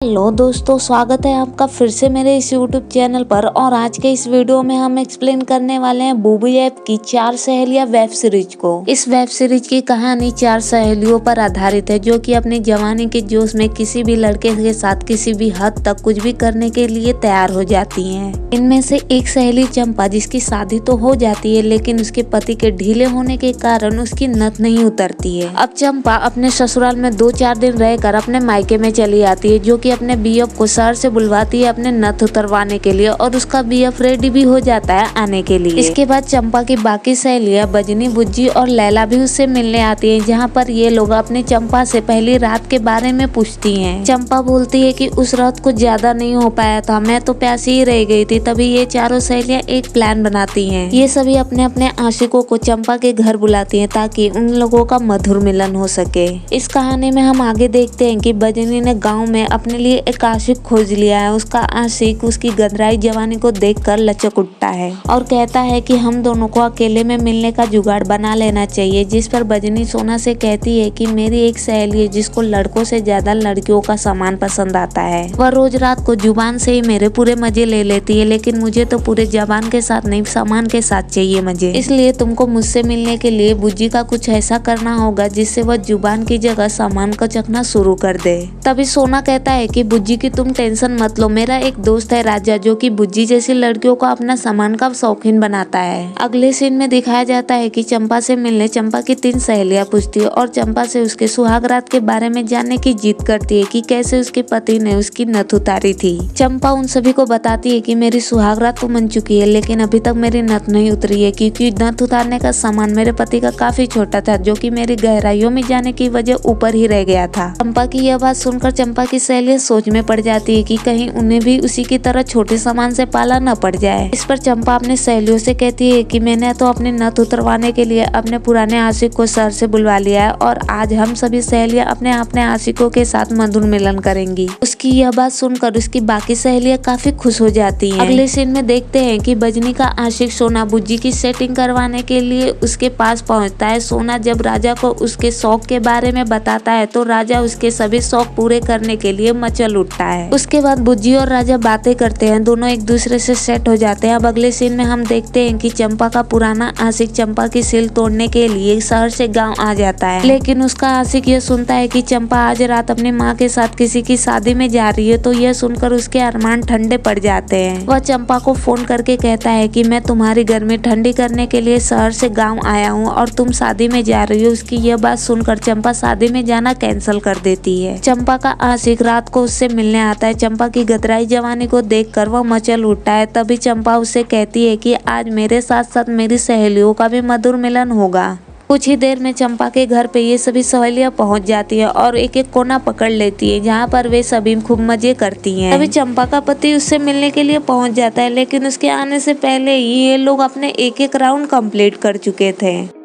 Hello दोस्तों, स्वागत है आपका फिर से मेरे इस YouTube चैनल पर। और आज के इस वीडियो में हम एक्सप्लेन करने वाले हैं बूबी ऐप की 4 सहेलियां वेब सीरीज को। इस वेब सीरीज की कहानी 4 सहेलियों पर आधारित है जो कि अपनी जवानी के जोश में किसी भी लड़के के साथ किसी भी हद तक कुछ भी करने के लिए तैयार हो जाती हैं। इनमें से एक सहेली चंपा, जिसकी शादी तो हो जाती है लेकिन उसके पति के ढीले होने के कारण उसकी नथ नहीं उतरती है। अब चंपा अपने ससुराल में 2-4 दिन रहकर अपने मायके में चली आती है, जो कि अपने बीएफ को शहर से बुलवाती है अपने नथ उतरवाने के लिए, और उसका बीएफ रेडी भी हो जाता है आने के लिए। इसके बाद चंपा की बाकी सहेलियां बजनी, बुज्जी और लैला भी उससे मिलने आती हैं, जहां पर ये लोग अपनी चंपा से पहली रात के बारे में पूछती हैं। चंपा बोलती है कि उस रात कुछ ज्यादा नहीं हो पाया था, मैं तो प्यासी ही रह गई थी। तभी ये चारों सहेलियां एक प्लान बनाती हैं। ये सभी अपने अपने आशिकों को चंपा के घर बुलाती हैं ताकि उन लोगों का मधुर मिलन हो सके। इस कहानी में हम आगे देखते हैं कि बजनी ने गाँव में अपने लिए एक आशिक खोज लिया है। उसका आशिक उसकी गदराई जवानी को देखकर लचक उठता है और कहता है कि हम दोनों को अकेले में मिलने का जुगाड़ बना लेना चाहिए। जिस पर बजनी सोना से कहती है कि मेरी एक सहेली है जिसको लड़कों से ज्यादा लड़कियों का सामान पसंद आता है। वह रोज रात को जुबान से ही मेरे पूरे मजे ले लेती है, लेकिन मुझे तो पूरे जबान के साथ नहीं, सामान के साथ चाहिए मजे। इसलिए तुमको मुझसे मिलने के लिए बुज्जी का कुछ ऐसा करना होगा जिससे वह जुबान की जगह सामान को चखना शुरू कर दे। तभी सोना कहता है कि बुज्जी की तुम टेंशन मत लो, मेरा एक दोस्त है राजा, जो कि बुज्जी जैसी लड़कियों को अपना सामान का शौकीन बनाता है। अगले सीन में दिखाया जाता है कि चंपा से मिलने चंपा की 3 सहेलियां पूछती है और चंपा से उसके सुहाग रात के बारे में जानने की जिद करती है कि कैसे उसके पति ने उसकी नथ उतारी थी। चंपा उन सभी को बताती है कि मेरी सुहाग रात तो मन चुकी है, लेकिन अभी तक मेरी नथ नहीं उतरी है, क्योंकि नथ उतारने का सामान मेरे पति का काफी छोटा था, जो कि मेरी गहराइयों में जाने की वजह ऊपर ही रह गया था। चंपा की यह बात सुनकर चंपा की सहेलियां सोच में पड़ जाती है कि कहीं उन्हें भी उसी की तरह छोटे सामान से पाला न पड़ जाए। इस पर चंपा अपने सहेलियों से कहती है कि मैंने तो अपनी नथ उतरवाने के लिए अपने पुराने आशिक को शहर से बुलवा लिया है और आज हम सभी सहेलियां अपने अपने आशिकों के साथ मधुर मिलन करेंगी। उसकी यह बात सुनकर उसकी बाकी सहेलियां काफी खुश हो जाती हैं। अगले सीन में देखते हैं कि बजनी का आशिक सोना बुज्जी की सेटिंग करवाने के लिए उसके पास पहुंचता है। सोना जब राजा को उसके शौक के बारे में बताता है तो राजा उसके सभी शौक पूरे करने के लिए मचल उठता है। उसके बाद बुज्जी और राजा बातें करते हैं, दोनों एक दूसरे से सेट हो जाते हैं। अब अगले सीन में हम देखते हैं कि चंपा का पुराना आशिक चंपा की सील तोड़ने के लिए शहर से गांव आ जाता है, लेकिन उसका आशिक यह सुनता है कि चंपा आज रात अपनी माँ के साथ किसी की शादी में जा रही है, तो यह सुनकर उसके अरमान ठंडे पड़ जाते हैं। वह चंपा को फोन करके कहता है कि मैं तुम्हारी गर्मी ठंडी करने के लिए शहर से गाँव आया हूँ और तुम शादी में जा रही हो। उसकी यह बात सुनकर चंपा शादी में जाना कैंसिल कर देती है। चंपा का आशिक रात को उससे मिलने आता है। चंपा की गदराई जवानी को देखकर वह मचल उठता है। तभी चंपा उससे कहती है कि आज मेरे साथ साथ मेरी सहेलियों का भी मधुर मिलन होगा। कुछ ही देर में चंपा के घर पे ये सभी सहेलियां पहुंच जाती है और एक एक कोना पकड़ लेती है, जहां पर वे सभी खूब मजे करती हैं। तभी चंपा का पति उससे मिलने के लिए पहुंच जाता है, लेकिन उसके आने से पहले ही ये लोग अपने एक एक राउंड कंप्लीट कर चुके थे।